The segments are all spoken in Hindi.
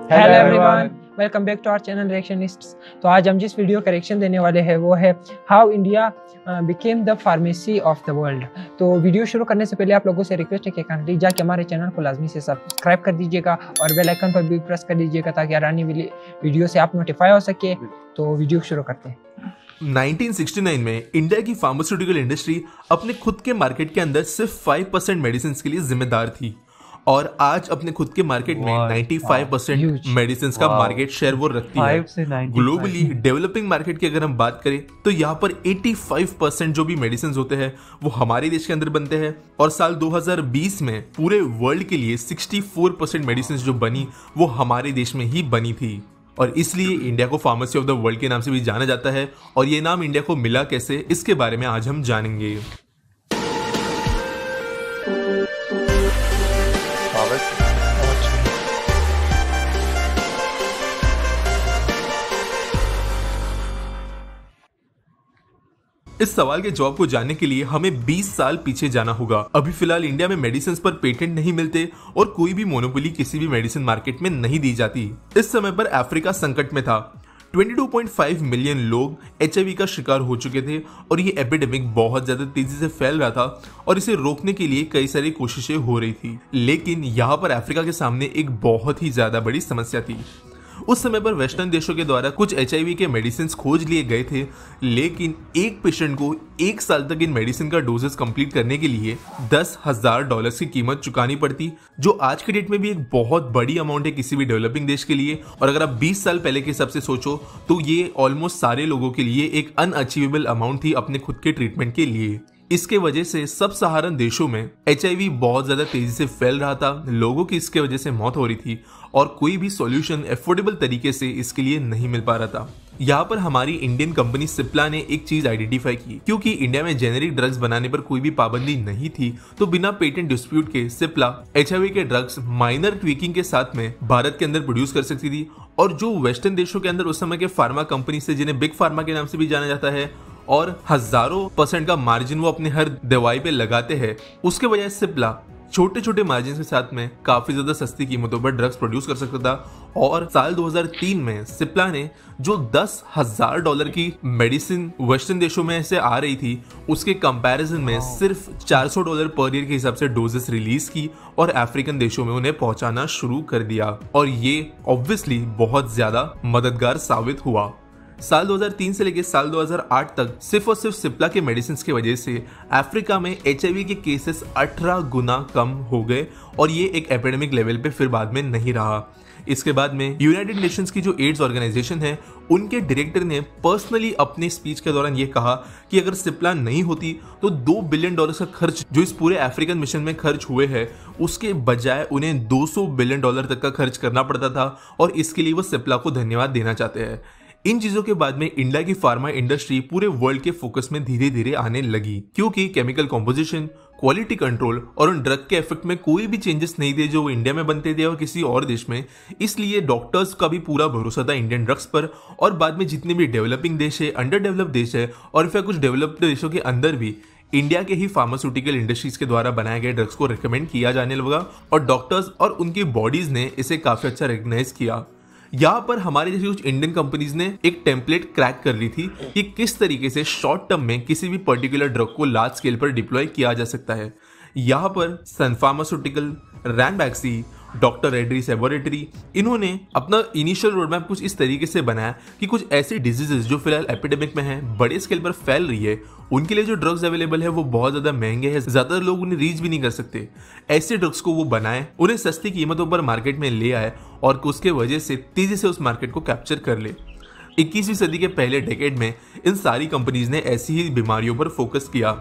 Hello everyone, welcome back to our channel reactionists. तो आज हम जिस वीडियो का रिएक्शन देने वाले हैं वो है how India became the pharmacy of the world. तो वीडियो शुरू करने से पहले आप लोगों से रिक्वेस्ट है कि काइंडली जाके हमारे चैनल को लाजमी से सब्सक्राइब कर दीजिएगा और बेल आइकन पर भी प्रेस कर दीजिएगा ताकि आने वाली वीडियो से आप नोटिफाई हो सके। तो वीडियो शुरू करते हैं। 1969 में इंडिया की फार्मास्यूटिकल इंडस्ट्री अपने खुद के मार्केट के अंदर सिर्फ 5% मेडिसिन के लिए जिम्मेदार थी और आज अपने खुद के मार्केट में 95% मेडिसिन का मार्केट शेयर वो रखती है। ग्लोबली डेवलपिंग मार्केट की अगर हम बात करें तो यहाँ पर 85% जो भी मेडिसिन होते हैं वो हमारे देश के अंदर बनते हैं और साल 2020 में पूरे वर्ल्ड के लिए 64% मेडिसिन जो बनी वो हमारे देश में ही बनी थी और इसलिए इंडिया को फार्मेसी ऑफ द वर्ल्ड के नाम से भी जाना जाता है। और ये नाम इंडिया को मिला कैसे, इसके बारे में आज हम जानेंगे। इस सवाल के जवाब को जानने के लिए हमें 20 साल पीछे जाना होगा। अभी फिलहाल इंडिया में मेडिसिन पर पेटेंट नहीं मिलते और कोई भी मोनोपोली किसी भी मेडिसिन मार्केट में नहीं दी जाती। इस समय पर अफ्रीका संकट में था। 22.5 मिलियन लोग HIV का शिकार हो चुके थे और ये एपिडेमिक बहुत ज्यादा तेजी से फैल रहा था और इसे रोकने के लिए कई सारी कोशिशें हो रही थी। लेकिन यहाँ पर अफ्रीका के सामने एक बहुत ही ज्यादा बड़ी समस्या थी। उस समय पर वेस्टर्न देशों के द्वारा कुछ HIV के मेडिसिन खोज लिए गए थे, लेकिन एक पेशेंट को 1 साल तक इन मेडिसिन का डोजेस कंप्लीट करने के लिए $10,000 की कीमत चुकानी पड़ती, जो आज के डेट में भी एक बहुत बड़ी अमाउंट है किसी भी डेवलपिंग देश के लिए। और अगर आप 20 साल पहले के हिसाब से सोचो तो ये ऑलमोस्ट सारे लोगों के लिए एक अनअचीवेबल अमाउंट थी अपने खुद के ट्रीटमेंट के लिए। इसके वजह से सब सहारन देशों में HIV बहुत ज्यादा तेजी से फैल रहा था, लोगों की इसके वजह से मौत हो रही थी और कोई भी सॉल्यूशन एफोर्डेबल तरीके से इसके लिए नहीं मिल पा रहा था। यहाँ पर हमारी इंडियन कंपनी सिप्ला ने एक चीज आइडेंटिफाई की। क्योंकि इंडिया में जेनेरिक ड्रग्स बनाने पर कोई भी पाबंदी नहीं थी तो बिना पेटेंट डिस्प्यूट के सिप्ला HIV के ड्रग्स माइनर ट्वीकिंग के साथ में भारत के अंदर प्रोड्यूस कर सकती थी। और जो वेस्टर्न देशों के अंदर उस समय के फार्मा कंपनी से, जिन्हें बिग फार्मा के नाम से भी जाना जाता है, और हजारों % का मार्जिन वो अपने हर दवाई पे लगाते हैं, उसके बजाय सिप्ला छोटे छोटे मार्जिन के साथ में काफी ज्यादा सस्ती कीमतों पर ड्रग्स प्रोड्यूस कर सकता था। और साल 2003 में सिप्ला ने जो $10,000 की मेडिसिन वेस्टर्न देशों में से आ रही थी उसके कंपैरिजन में सिर्फ $400 पर ईयर के हिसाब से डोजेस रिलीज की और अफ्रीकन देशों में उन्हें पहुंचाना शुरू कर दिया और ये ऑब्वियसली बहुत ज्यादा मददगार साबित हुआ। साल 2003 से लेकर साल 2008 तक सिर्फ और सिर्फ सिप्ला के मेडिसिन की वजह से अफ्रीका में HIV के केसेस 18 गुना कम हो गए और ये एक एपिडेमिक लेवल पे फिर बाद में नहीं रहा। इसके बाद में यूनाइटेड नेशंस की जो एड्स ऑर्गेनाइजेशन है उनके डायरेक्टर ने पर्सनली अपने स्पीच के दौरान ये कहा कि अगर सिप्ला नहीं होती तो $2 बिलियन का खर्च जो इस पूरे अफ्रीकन मिशन में खर्च हुए हैं उसके बजाय उन्हें $200 बिलियन तक का खर्च करना पड़ता था और इसके लिए वो सिप्ला को धन्यवाद देना चाहते हैं। इन चीजों के बाद में इंडिया की फार्मा इंडस्ट्री पूरे वर्ल्ड के फोकस में धीरे धीरे आने लगी क्योंकि केमिकल कॉम्पोजिशन, क्वालिटी कंट्रोल और उन ड्रग के इफेक्ट में कोई भी चेंजेस नहीं थे जो इंडिया में बनते थे और किसी और देश में। इसलिए डॉक्टर्स का भी पूरा भरोसा था इंडियन ड्रग्स पर और बाद में जितने भी डेवलपिंग देश है, अंडर डेवलप्ड देश है और फिर कुछ डेवलप्ड देशों के अंदर भी इंडिया के ही फार्मास्यूटिकल इंडस्ट्रीज के द्वारा बनाए गए ड्रग्स को रिकमेंड किया जाने लगा और डॉक्टर्स और उनकी बॉडीज ने इसे काफी अच्छा रिकॉग्नाइज किया। यहाँ पर हमारे जैसी कुछ इंडियन कंपनीज ने एक टेम्पलेट क्रैक कर ली थी कि किस तरीके से शॉर्ट टर्म में किसी भी पर्टिकुलर ड्रग को लार्ज स्केल पर डिप्लॉय किया जा सकता है। यहाँ पर Sun pharmaceutical, Ranbaxy, doctor Reddy's laboratory, इन्होंने अपना इनिशियल रोड मैप कुछ इस तरीके से बनाया कि कुछ ऐसी डिजीजेस जो फिलहाल एपिडेमिक में हैं, बड़े स्केल पर फैल रही है, उनके लिए जो ड्रग्स अवेलेबल है वो बहुत ज्यादा महंगे हैं, ज्यादातर लोग उन्हें रीच भी नहीं कर सकते। ऐसे ड्रग्स को वो बनाए, उन्हें सस्ती कीमतों पर मार्केट में ले आए और उसके वजह से तेजी से उस मार्केट को कैप्चर कर ले। 21वीं सदी के पहले डेकेड में इन सारी कंपनीज ने ऐसी ही बीमारियों पर फोकस किया।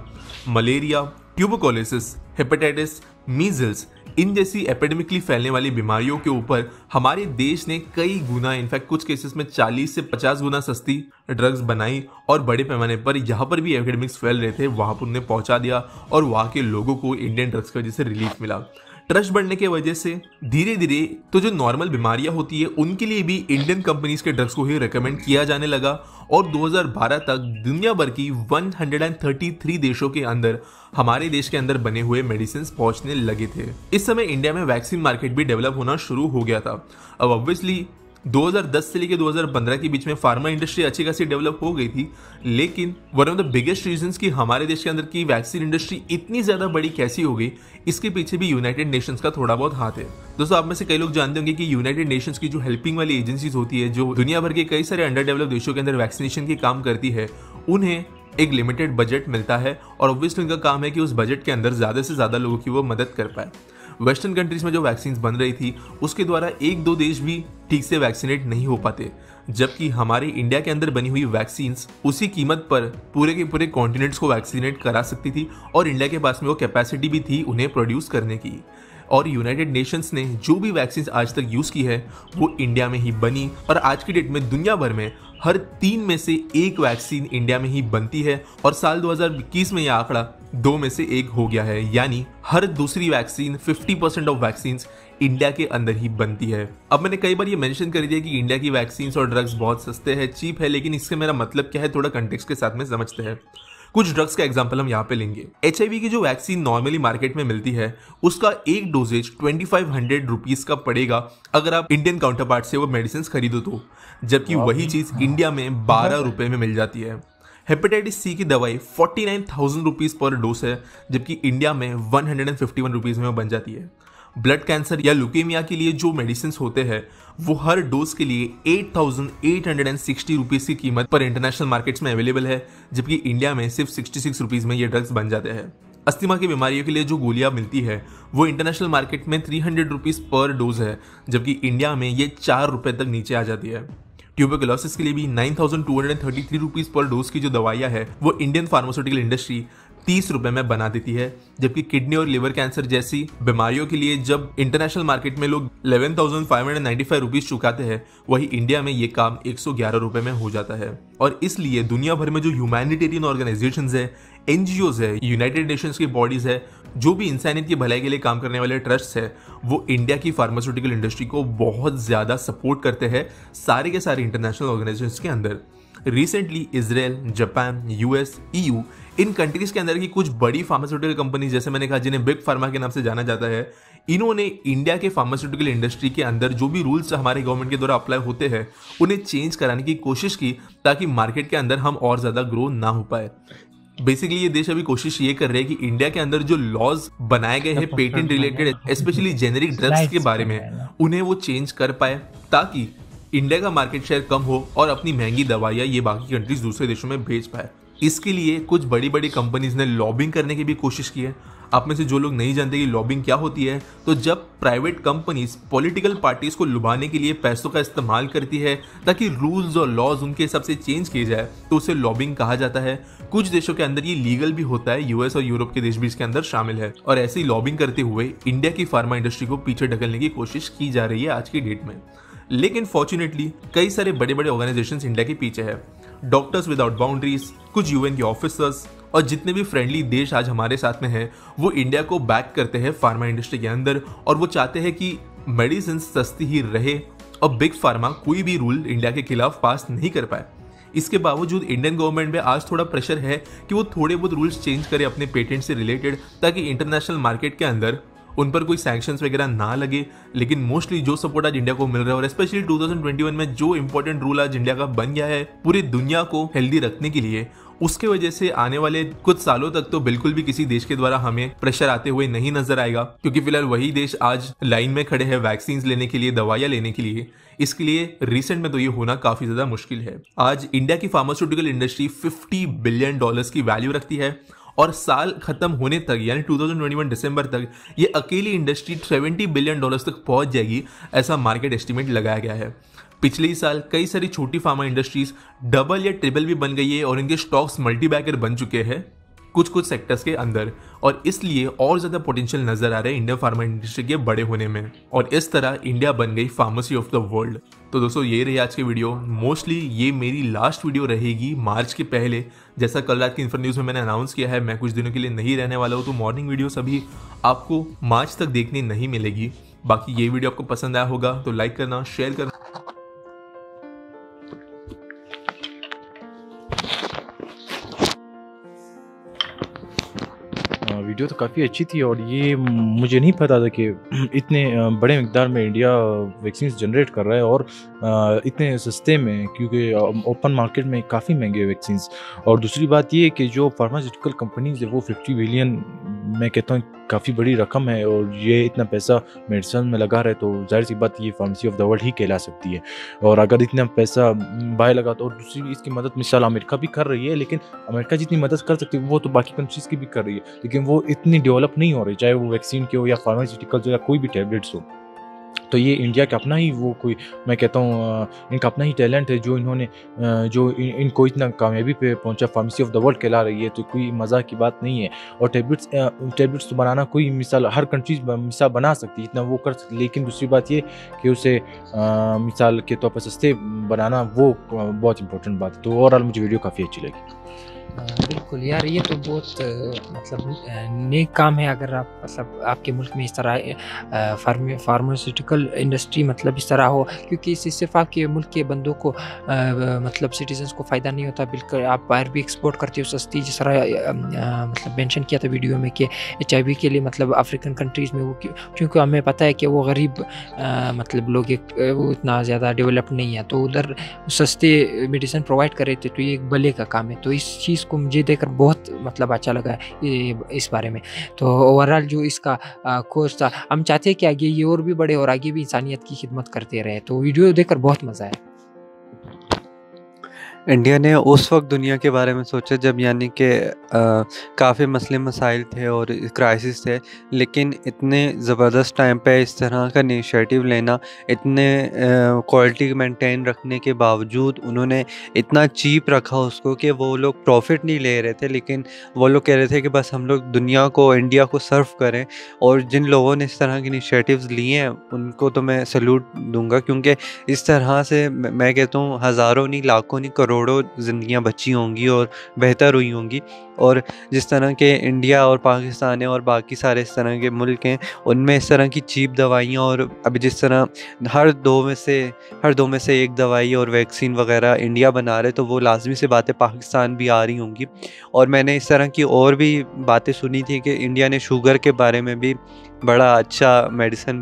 मलेरिया, ट्यूबरकुलोसिस, हेपेटाइटिस, मीजल्स, इन जैसी एपिडेमिकली फैलने वाली बीमारियों के ऊपर हमारे देश ने कई गुना, इनफैक्ट कुछ केसेस में 40 से 50 गुना सस्ती ड्रग्स बनाई और बड़े पैमाने पर जहां पर भी एपिडेमिक्स फैल रहे थे वहां पर उन्हें पहुंचा दिया और वहां के लोगों को इंडियन ड्रग्स की वजह से रिलीफ मिला। ट्रस्ट बढ़ने की वजह से धीरे धीरे तो जो नॉर्मल बीमारियां होती है उनके लिए भी इंडियन कंपनीज के ड्रग्स को ही रेकमेंड किया जाने लगा और 2012 तक दुनिया भर की 133 देशों के अंदर हमारे देश के अंदर बने हुए मेडिसिन पहुंचने लगे थे। इस समय इंडिया में वैक्सीन मार्केट भी डेवलप होना शुरू हो गया था। अब ऑब्वियसली 2010 से लेकर 2015 के बीच में फार्मा इंडस्ट्री अच्छी खासी डेवलप हो गई थी, लेकिन one of the biggest reasons कि हमारे देश के अंदर की वैक्सीन इंडस्ट्री इतनी ज्यादा बड़ी कैसी हो गई, इसके पीछे भी यूनाइटेड नेशंस का थोड़ा बहुत हाथ है। दोस्तों, आप में से कई लोग जानते होंगे कि यूनाइटेड नेशंस की जो हेल्पिंग वाली एजेंसीज होती है, जो दुनिया भर के कई सारे अंडर डेवलप देशों के अंदर वैक्सीनेशन की काम करती है, उन्हें एक लिमिटेड बजट मिलता है और ऑब्वियसली उनका काम है कि उस बजट के अंदर ज्यादा से ज्यादा लोगों की वो मदद कर पाए। वेस्टर्न कंट्रीज में जो वैक्सीन बन रही थी उसके द्वारा एक दो देश भी ठीक से वैक्सीनेट नहीं हो पाते, जबकि हमारे इंडिया के अंदर बनी हुई वैक्सीन उसी कीमत पर पूरे के पूरे कॉन्टिनेंट्स को वैक्सीनेट करा सकती थी और इंडिया के पास में वो कैपेसिटी भी थी उन्हें प्रोड्यूस करने की। और यूनाइटेड नेशंस ने जो भी वैक्सीन आज तक यूज की है वो इंडिया में ही बनी और आज की डेट में दुनिया भर में हर 3 में से 1 वैक्सीन इंडिया में ही बनती है और साल 2021 में यह आंकड़ा 2 में से 1 हो गया है, यानी हर दूसरी वैक्सीन 50% ऑफ वैक्सीन इंडिया के अंदर ही बनती है। अब मैंने कई बार ये मेंशन कर दिया कि इंडिया की वैक्सीन और ड्रग्स बहुत सस्ते हैं, चीप है, लेकिन इससे मेरा मतलब क्या है थोड़ा कंटेक्स्ट के साथ में समझते हैं। कुछ ड्रग्स का एग्जांपल हम यहाँ पे लेंगे। HIV की जो वैक्सीन नॉर्मली मार्केट में मिलती है उसका एक डोजेज 2500 रुपीज का पड़ेगा अगर आप इंडियन काउंटर पार्ट से वो मेडिसिन खरीदो तो, जबकि वही चीज इंडिया में 12 रुपए में मिल जाती है। हेपेटाइटिस C की दवाई 49,000 रुपीज पर डोज है, जबकि इंडिया में 151 रुपीज में बन जाती है। ब्लड कैंसर या ल्यूकेमिया के लिए जो मेडिसिन होते हैं वो हर डोज के लिए 8,860 रुपीज की कीमत पर इंटरनेशनल मार्केट्स में अवेलेबल है, जबकि इंडिया में सिर्फ 66 रुपीज में ये ड्रग्स बन जाते हैं। अस्थमा की बीमारियों के लिए जो गोलियां मिलती है वो इंटरनेशनल मार्केट में 300 रुपीज पर डोज है, जबकि इंडिया में ये 4 रुपए तक नीचे आ जाती है। ट्यूबरकुलोसिस के लिए भी 9,233 रुपीज पर डोज की जो दवाइयां है वो इंडियन फार्मास्यूटिकल इंडस्ट्री 30 रुपए में बना देती है, जबकि किडनी और लिवर कैंसर जैसी बीमारियों के लिए जब इंटरनेशनल मार्केट में लोग 11,595 रुपीज चुकाते हैं, वही इंडिया में ये काम 111 रुपए में हो जाता है। और इसलिए दुनिया भर में जो ह्यूमैनिटेरियन ऑर्गेनाइजेशंस है, NGOs है, यूनाइटेड नेशंस की बॉडीज है, जो भी इंसानियत की भलाई के लिए काम करने वाले ट्रस्ट है, वो इंडिया की फार्मास्यूटिकल इंडस्ट्री को बहुत ज्यादा सपोर्ट करते हैं सारे के सारे इंटरनेशनल ऑर्गेनाइजेशंस के अंदर। Recently Israel, Japan, US, EU इन कंट्रीज के अंदर की कुछ बड़ी फार्मास्यूटिकल कंपनी, जैसे मैंने कहा जिन्हें बिग फार्मा के नाम से जाना जाता है, इन्होंने इंडिया के फार्मास्यूटिकल इंडस्ट्री के अंदर जो भी रूल्स हमारे गवर्नमेंट के द्वारा अप्लाई होते हैं उन्हें चेंज कराने की कोशिश की ताकि मार्केट के अंदर हम और ज्यादा ग्रो ना हो पाए। बेसिकली ये देश अभी कोशिश ये कर रहे हैं कि इंडिया के अंदर जो लॉज बनाए गए हैं patent related, specially generic drugs के बारे में, उन्हें वो चेंज कर पाए ताकि इंडिया का मार्केट शेयर कम हो और अपनी महंगी दवाइयां ये बाकी कंट्रीज दूसरे देशों में भेज पाए। इसके लिए कुछ बड़ी बड़ी कंपनीज ने लॉबिंग करने की भी कोशिश की है। आप में से जो लोग नहीं जानते कि लॉबिंग क्या होती है, तो जब प्राइवेट कंपनीज पॉलिटिकल पार्टीज को लुभाने के लिए पैसों का इस्तेमाल करती है ताकि रूल्स और लॉज उनके हिसाब से चेंज किए जाए, तो उसे लॉबिंग कहा जाता है। कुछ देशों के अंदर ये लीगल भी होता है, US और यूरोप के देश भी इसके अंदर शामिल है। और ऐसी लॉबिंग करते हुए इंडिया की फार्मा इंडस्ट्री को पीछे ढकलने की कोशिश की जा रही है आज की डेट में। लेकिन फॉर्चुनेटली कई सारे बड़े बड़े ऑर्गेनाइजेशंस इंडिया के पीछे है। डॉक्टर्स विदाउट बाउंड्रीज, कुछ UN के ऑफिसर्स और जितने भी फ्रेंडली देश आज हमारे साथ में हैं, वो इंडिया को बैक करते हैं फार्मा इंडस्ट्री के अंदर और वो चाहते हैं कि मेडिसिन सस्ती ही रहे और बिग फार्मा कोई भी रूल इंडिया के खिलाफ पास नहीं कर पाए। इसके बावजूद इंडियन गवर्नमेंट में आज थोड़ा प्रेशर है कि वो थोड़े बहुत रूल्स चेंज करे अपने पेटेंट से रिलेटेड, ताकि इंटरनेशनल मार्केट के अंदर उन पर कोई सैंक्शंस वगैरह ना लगे। लेकिन मोस्टली जो सपोर्ट आज इंडिया को मिल रहा है और स्पेशली 2021 में जो इंपॉर्टेंट रूल आज इंडिया का बन गया है पूरी दुनिया को हेल्दी रखने के लिए, उसके वजह से आने वाले कुछ सालों तक तो बिल्कुल भी किसी देश के द्वारा हमें प्रेशर आते हुए नहीं नजर आएगा, क्योंकि फिलहाल वही देश आज लाइन में खड़े हैं वैक्सीन लेने के लिए, दवाइयां लेने के लिए। इसके लिए रिसेंट में तो ये होना काफी ज्यादा मुश्किल है। आज इंडिया की फार्मास्यूटिकल इंडस्ट्री $50 बिलियन की वैल्यू रखती है और साल खत्म होने तक यानी 2021 दिसंबर तक ये अकेली इंडस्ट्री $70 बिलियन तक पहुंच जाएगी, ऐसा मार्केट एस्टिमेट लगाया गया है। पिछले ही साल कई सारी छोटी फार्मा इंडस्ट्रीज डबल या ट्रिपल भी बन गई है और इनके स्टॉक्स मल्टीबैगर बन चुके हैं। कुछ कुछ सेक्टर्स के अंदर, और इसलिए और ज़्यादा पोटेंशियल नज़र आ रहा है इंडियन फार्मा इंडस्ट्री के बड़े होने में, और इस तरह इंडिया बन गई फार्मेसी ऑफ द वर्ल्ड। तो दोस्तों ये रही आज की वीडियो। मोस्टली ये मेरी लास्ट वीडियो रहेगी मार्च के पहले। जैसा कल रात की इन्फो न्यूज़ में मैंने अनाउंस किया है, मैं कुछ दिनों के लिए नहीं रहने वाला हूँ, तो मॉर्निंग वीडियोस अभी आपको मार्च तक देखने नहीं मिलेगी। बाकी ये वीडियो आपको पसंद आया होगा तो लाइक करना, शेयर करना। वीडियो तो काफ़ी अच्छी थी, और ये मुझे नहीं पता था कि इतने बड़े मिकदार में इंडिया वैक्सीन जनरेट कर रहा है, और इतने सस्ते में, क्योंकि ओपन मार्केट में काफ़ी महंगे वैक्सीन। और दूसरी बात ये है कि जो फार्मास्यूटिकल कंपनीज है वो 50 बिलियन, मैं कहता हूँ काफ़ी बड़ी रकम है, और ये इतना पैसा मेडिसिन में लगा रहा है, तो जाहिर सी बात ये फार्मेसी ऑफ द वर्ल्ड ही कहला सकती है। और अगर इतना पैसा बाहर लगा तो, और दूसरी इसकी मदद मिसाल अमेरिका भी कर रही है, लेकिन अमेरिका जितनी मदद कर सकती है वो तो बाकी कंट्रीज़ की भी कर रही है, लेकिन वो इतनी डेवलप नहीं हो रही, चाहे वो वैक्सीन के हो या फार्मास्यूटिकल्स या कोई भी टैबलेट्स हो। तो ये इंडिया का अपना ही वो कोई, मैं कहता हूँ इनका अपना ही टैलेंट है, जो इन्होंने जो इनको इतना कामयाबी पे पहुंचा, फार्मेसी ऑफ द वर्ल्ड कहला रही है, तो कोई मजाक की बात नहीं है। और टैबलेट्स तो बनाना कोई मिसाल हर कंट्रीज मिसाल बना सकती है, इतना वो कर सकती है, लेकिन दूसरी बात ये कि उसे मिसाल के तौर पर सस्ते बनाना वो बहुत इंपॉर्टेंट बात है। तो ओवरऑल मुझे वीडियो काफ़ी अच्छी लगी। बिल्कुल यार, ये तो बहुत मतलब नेक काम है अगर आप मतलब आपके मुल्क में इस तरह फार्मास्यूटिकल इंडस्ट्री मतलब इस तरह हो, क्योंकि इससे सिर्फ आपके मुल्क के बंदों को मतलब सिटीजन्स को फ़ायदा नहीं होता, बिल्कुल आप बाहर भी एक्सपोर्ट करते हो सस्ती, जिस तरह मतलब मेंशन किया था वीडियो में कि HIV के लिए मतलब अफ्रीकन कंट्रीज़ में वो, क्योंकि हमें पता है कि वो गरीब मतलब लोग वो इतना ज़्यादा डेवलप नहीं है, तो उधर सस्ते मेडिसिन प्रोवाइड कर रहे थे, तो ये एक भले का काम है। तो इस चीज़ को मुझे देखकर बहुत मतलब अच्छा लगा इस बारे में। तो ओवरऑल जो इसका कोर्स था, हम चाहते हैं कि आगे ये और भी बढ़े और आगे भी इंसानियत की खिदमत करते रहे। तो वीडियो देखकर बहुत मज़ा आया। इंडिया ने उस वक्त दुनिया के बारे में सोचा जब यानी कि काफ़ी मसले मसाइल थे और क्राइसिस थे, लेकिन इतने ज़बरदस्त टाइम पे इस तरह का इनिशिएटिव लेना, इतने क्वालिटी मेंटेन रखने के बावजूद उन्होंने इतना चीप रखा उसको कि वो लोग प्रॉफिट नहीं ले रहे थे, लेकिन वो लोग कह रहे थे कि बस हम लोग दुनिया को, इंडिया को सर्व करें। और जिन लोगों ने इस तरह के इनिशिएटिव्स लिए हैं उनको तो मैं सैल्यूट दूंगा, क्योंकि इस तरह से मैं कहता हूँ हज़ारों नहीं, लाखों नहीं, करोड़ों ज़िंदगियां बची होंगी और बेहतर हुई होंगी। और जिस तरह के इंडिया और पाकिस्तान है और बाकी सारे इस तरह के मुल्क हैं, उनमें इस तरह की चीप दवाइयाँ, और अभी जिस तरह हर दो में से एक दवाई और वैक्सीन वगैरह इंडिया बना रहे, तो वो लाजमी से बातें पाकिस्तान भी आ रही होंगी। और मैंने इस तरह की और भी बातें सुनी थी कि इंडिया ने शुगर के बारे में भी बड़ा अच्छा मेडिसिन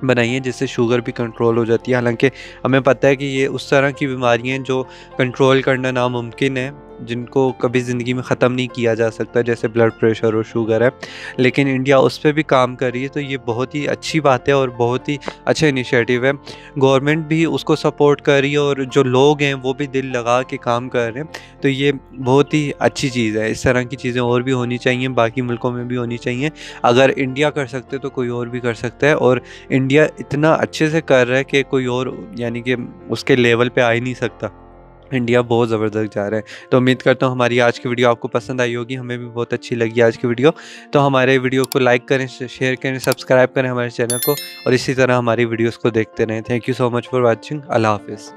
बनाई है, जिससे शुगर भी कंट्रोल हो जाती है। हालांकि हमें पता है कि ये उस तरह की बीमारियां हैं जो कंट्रोल करना नामुमकिन है, जिनको कभी ज़िंदगी में ख़त्म नहीं किया जा सकता, जैसे ब्लड प्रेशर और शुगर है, लेकिन इंडिया उस पर भी काम कर रही है। तो ये बहुत ही अच्छी बात है और बहुत ही अच्छा इनिशिएटिव है। गवर्नमेंट भी उसको सपोर्ट कर रही है और जो लोग हैं वो भी दिल लगा के काम कर रहे हैं। तो ये बहुत ही अच्छी चीज़ है। इस तरह की चीज़ें और भी होनी चाहिए, बाकी मुल्कों में भी होनी चाहिए। अगर इंडिया कर सकते तो कोई और भी कर सकता है, और इंडिया इतना अच्छे से कर रहा है कि कोई और यानी कि उसके लेवल पे आ ही नहीं सकता। इंडिया बहुत ज़बरदस्त जा रहा है। तो उम्मीद करता हूँ हमारी आज की वीडियो आपको पसंद आई होगी, हमें भी बहुत अच्छी लगी आज की वीडियो। तो हमारे वीडियो को लाइक करें, शेयर करें, सब्सक्राइब करें हमारे चैनल को, और इसी तरह हमारी वीडियोस को देखते रहें। Thank you so much for watching. अल्लाह हाफिज़।